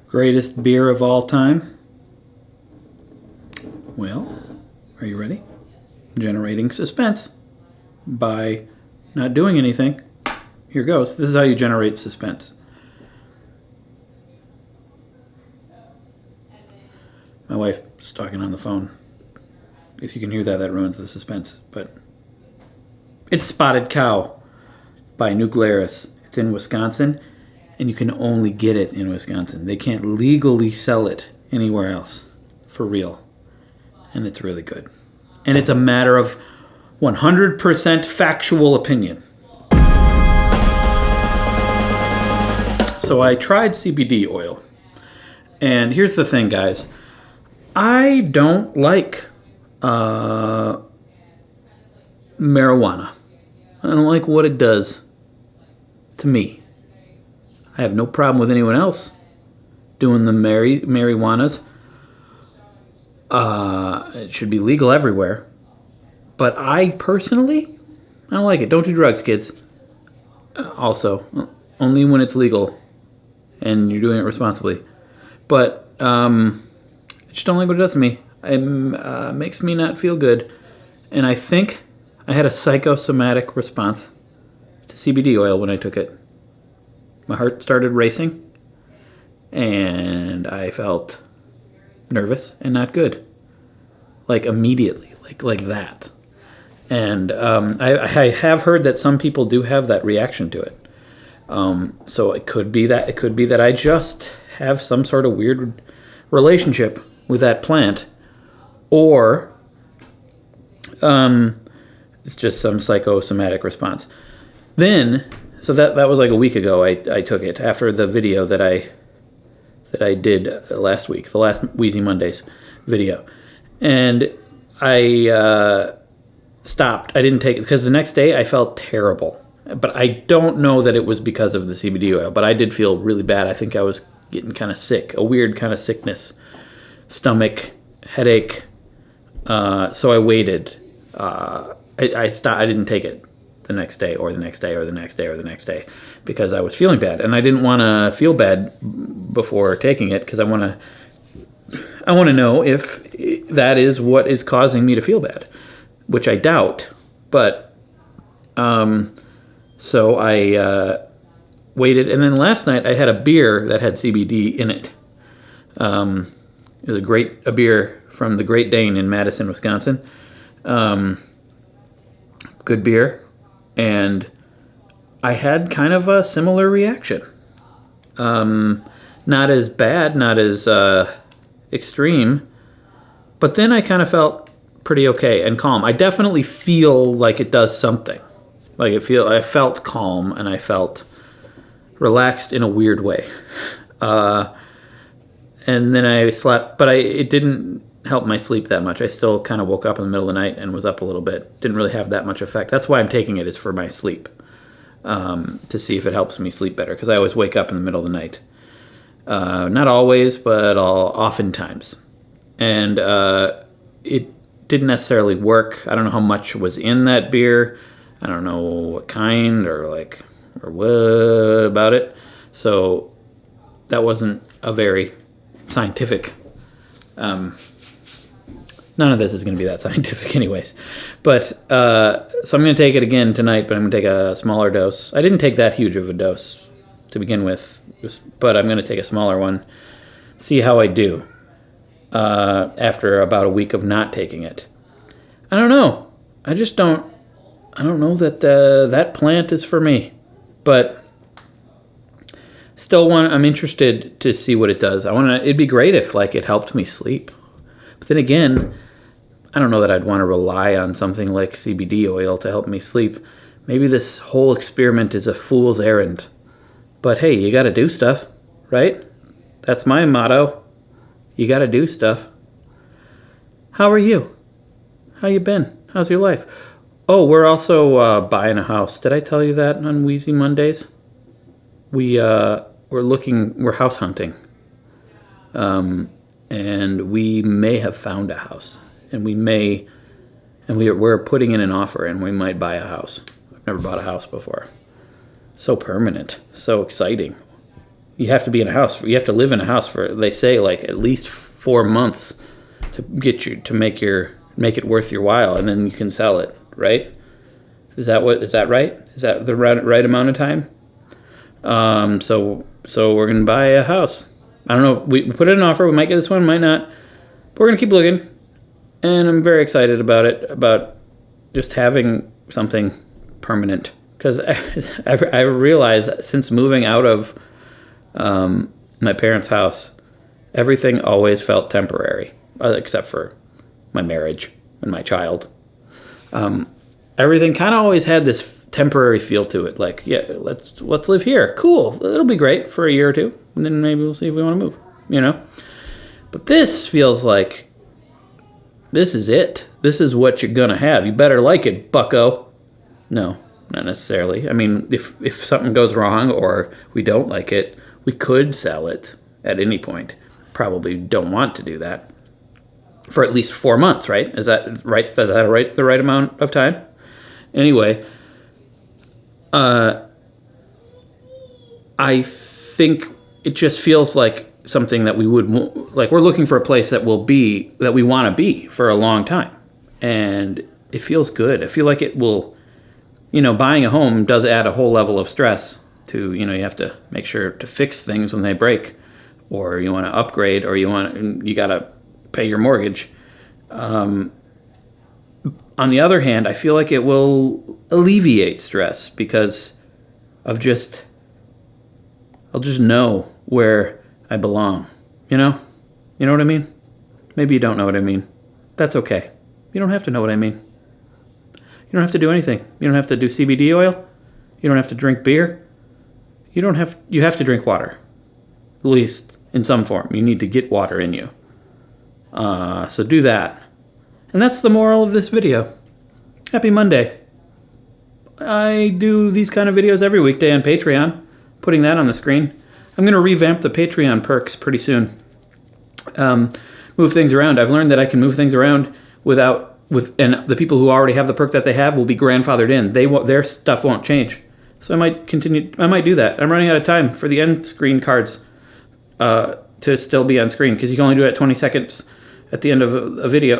Greatest beer of all time? Well, are you ready? Generating suspense by not doing anything. Here goes. This is how you generate suspense. My wife's talking on the phone. If you can hear that, that ruins the suspense. But it's Spotted Cow by New Glarus. It's in Wisconsin, and you can only get it in Wisconsin. They can't legally sell it anywhere else, for real. And it's really good. And it's a matter of 100% factual opinion. So I tried CBD oil. And here's the thing, guys. I don't like marijuana. I don't like what it does to me. I have no problem with anyone else doing the marijuanas. It should be legal everywhere. But I personally, I don't like it. Don't do drugs, kids. Also, only when it's legal and you're doing it responsibly. But I just don't like what it does to me. It makes me not feel good. And I think I had a psychosomatic response to CBD oil when I took it. My heart started racing, and I felt nervous and not good. Like immediately, like that. And I have heard that some people do have that reaction to it. So it could be that. It could be that I just have some sort of weird relationship with that plant, or it's just some psychosomatic response. Then, so that was like a week ago. I took it after the video that I did last week, the last Wheezy Mondays video, and I stopped. I didn't take it because the next day I felt terrible. But I don't know that it was because of the CBD oil. But I did feel really bad. I think I was getting kind of sick, a weird kind of sickness, stomach, headache. So I waited. I stopped. I didn't take it the next day or the next day or the next day or the next day because I was feeling bad, and I didn't want to feel bad before taking it because I want to know if that is what is causing me to feel bad, which I doubt. But so I waited, and then last night I had a beer that had CBD in it. It was a beer from the Great Dane in Madison, Wisconsin. Good beer, and I had kind of a similar reaction. Not as bad, not as extreme, but then I kind of felt pretty okay and calm. I definitely feel like it does something. Like I felt calm and I felt relaxed in a weird way. And then I slept, but it didn't help my sleep that much. I still kind of woke up in the middle of the night and was up a little bit. Didn't really have that much effect. That's why I'm taking it, is for my sleep, to see if it helps me sleep better, because I always wake up in the middle of the night. Not always, but oftentimes. And it didn't necessarily work. I don't know how much was in that beer. I don't know what kind or what about it. So that wasn't a very scientific. None of this is going to be that scientific anyways. But so I'm going to take it again tonight, but I'm going to take a smaller dose. I didn't take that huge of a dose to begin with, but I'm going to take a smaller one, see how I do after about a week of not taking it. I don't know. I don't know that that plant is for me, but still I'm interested to see what it does. It'd be great if it helped me sleep. But then again, I don't know that I'd want to rely on something like CBD oil to help me sleep. Maybe this whole experiment is a fool's errand. But hey, you got to do stuff, right? That's my motto. You got to do stuff. How are you? How you been? How's your life? Oh, we're also buying a house. Did I tell you that on Wheezy Mondays? We're house hunting. And we may have found a house. And we're putting in an offer, and we might buy a house. I've never bought a house before. So permanent, so exciting. you have to be in a house. You have to live in a house for, they say, like at least 4 months to get you to make it worth your while, and then you can sell it, right? Is that right? Is that the right amount of time? So we're gonna buy a house. I don't know. We put in an offer. We might get this one, might not. But we're gonna keep looking, and I'm very excited about it. About just having something permanent, because I realized that since moving out of my parents' house, everything always felt temporary, except for my marriage and my child. Everything kind of always had this temporary feel to it. Like, yeah, let's live here. Cool. It'll be great for a year or two, and then maybe we'll see if we want to move, you know? But this feels like this is it. This is what you're going to have. You better like it, bucko. No, not necessarily. I mean, if something goes wrong or we don't like it, we could sell it at any point. Probably don't want to do that for at least 4 months, right? Is that right? Is that the right amount of time? Anyway, I think it just feels like something that we would, like we're looking for a place that we want to be for a long time. And it feels good. I feel like it will, buying a home does add a whole level of stress to, you have to make sure to fix things when they break, or you want to upgrade, or you got to pay your mortgage. On the other hand, I feel like it will alleviate stress because of I'll just know where I belong. You know what I mean? Maybe you don't know what I mean. That's okay. You don't have to know what I mean. You don't have to do anything. You don't have to do CBD oil. You don't have to drink beer. You have to drink water. At least in some form. You need to get water in you. So do that. And that's the moral of this video. Happy Monday. I do these kind of videos every weekday on Patreon. Putting that on the screen. I'm going to revamp the Patreon perks pretty soon. Move things around. I've learned that I can move things around and the people who already have the perk that they have will be grandfathered in. Their stuff won't change. So I might do that. I'm running out of time for the end screen cards to still be on screen, because you can only do it at 20 seconds at the end of a video.